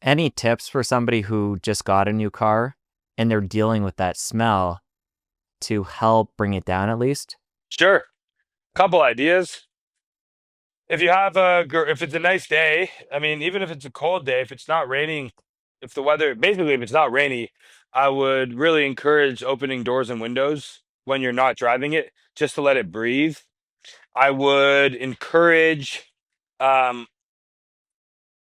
Any tips for somebody who just got a new car and they're dealing with that smell to help bring it down at least? Sure. Couple ideas. If it's a nice day, I mean, even if it's a cold day, if it's not raining, if the weather, basically, if it's not rainy, I would really encourage opening doors and windows when you're not driving it, just to let it breathe. I would encourage, um,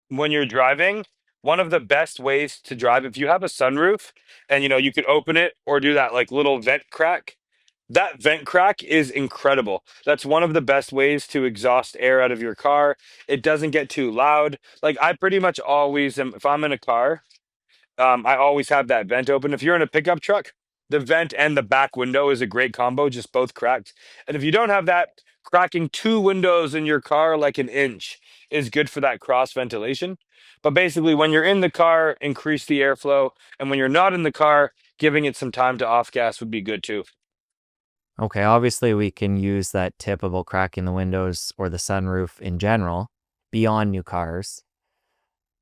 when you're driving, one of the best ways to drive, if you have a sunroof and you could open it or do that like little vent crack. That vent crack is incredible. That's one of the best ways to exhaust air out of your car. It doesn't get too loud. Like I pretty much always am, if I'm in a car, I always have that vent open. If you're in a pickup truck, the vent and the back window is a great combo, just both cracked. And if you don't have that, cracking two windows in your car like an inch is good for that cross ventilation. But basically, when you're in the car, increase the airflow. And when you're not in the car, giving it some time to off gas would be good too. Okay, obviously we can use that tip about cracking the windows or the sunroof in general beyond new cars.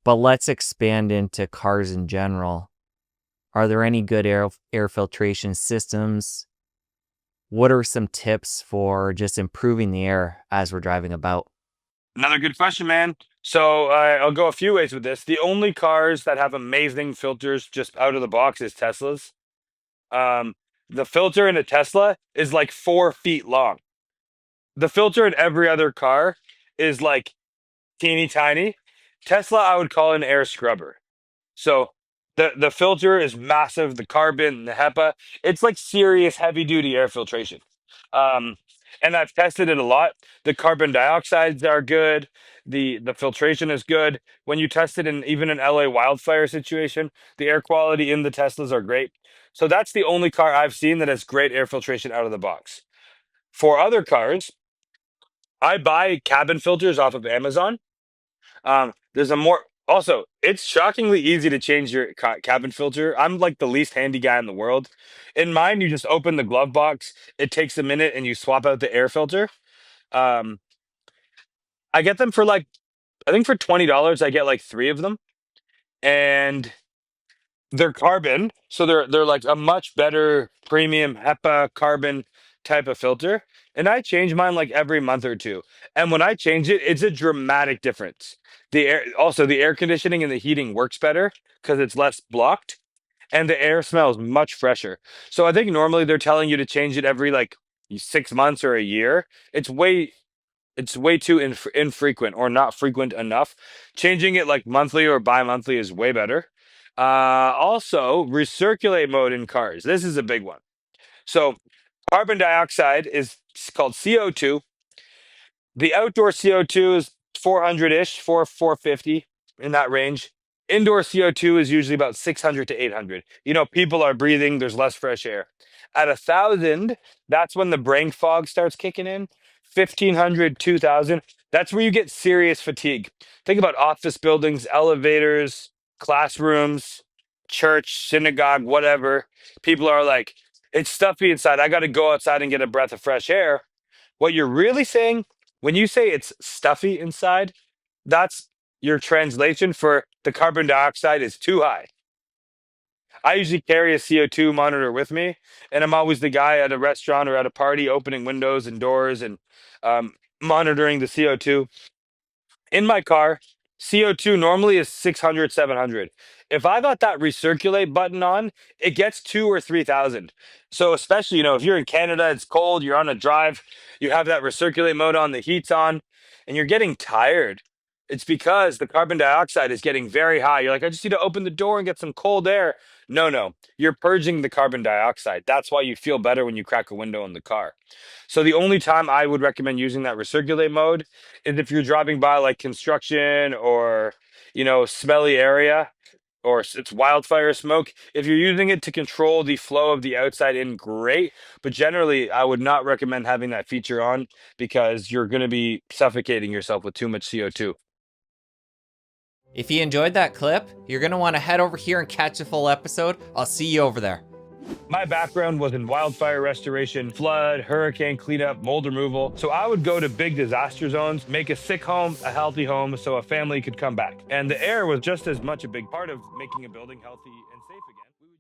But let's expand into cars in general. Are there any good air filtration systems? What are some tips for just improving the air as we're driving about? Another good question, man. So I'll go a few ways with this. The only cars that have amazing filters just out of the box is Teslas. Um, the filter in a Tesla is like 4 feet long. The filter in every other car is like teeny tiny. Tesla, I would call an air scrubber. So the filter is massive. The carbon, the HEPA, it's like serious heavy duty air filtration. Um, and I've tested it a lot. The carbon dioxides are good. The filtration is good. When you test it in even an LA wildfire situation, the air quality in the Teslas are great. So that's the only car I've seen that has great air filtration out of the box. For other cars, I buy cabin filters off of Amazon. There's a more also, it's shockingly easy to change your cabin filter. I'm like the least handy guy in the world. In mine, you just open the glove box. It takes a minute, and you swap out the air filter. Um, I get them for like I think for $20, I get like three of them, and they're carbon, so they're like a much better premium HEPA carbon type of filter. And I change mine like every month or two. And when I change it, it's a dramatic difference. The air conditioning and the heating works better because it's less blocked, and the air smells much fresher. So I think normally they're telling you to change it every like 6 months or a year. It's way too infrequent or not frequent enough. Changing it like monthly or bi-monthly is way better. Also, recirculate mode in cars. This is a big one. So, carbon dioxide is called CO2. The outdoor CO2 is 400-ish, 450 in that range. Indoor CO2 is usually about 600 to 800. People are breathing, there's less fresh air. At 1,000, that's when the brain fog starts kicking in. 1,500, 2,000, that's where you get serious fatigue. Think about office buildings, elevators, classrooms, church, synagogue, whatever. People are like, it's stuffy inside. I got to go outside and get a breath of fresh air. What you're really saying when you say it's stuffy inside, that's your translation for the carbon dioxide is too high. I usually carry a CO2 monitor with me, and I'm always the guy at a restaurant or at a party opening windows and doors and monitoring the CO2 in my car. CO2 normally is 600, 700. If I got that recirculate button on, it gets 2 or 3,000. So especially, if you're in Canada, it's cold, you're on a drive, you have that recirculate mode on, the heat's on, and you're getting tired. It's because the carbon dioxide is getting very high. You're like, I just need to open the door and get some cold air. No, no, you're purging the carbon dioxide. That's why you feel better when you crack a window in the car. So the only time I would recommend using that recirculate mode is if you're driving by like construction or smelly area or it's wildfire smoke. If you're using it to control the flow of the outside in, great. But generally, I would not recommend having that feature on because you're going to be suffocating yourself with too much CO2. If you enjoyed that clip, you're going to want to head over here and catch a full episode. I'll see you over there. My background was in wildfire restoration, flood, hurricane cleanup, mold removal. So I would go to big disaster zones, make a sick home a healthy home so a family could come back. And the air was just as much a big part of making a building healthy and safe again.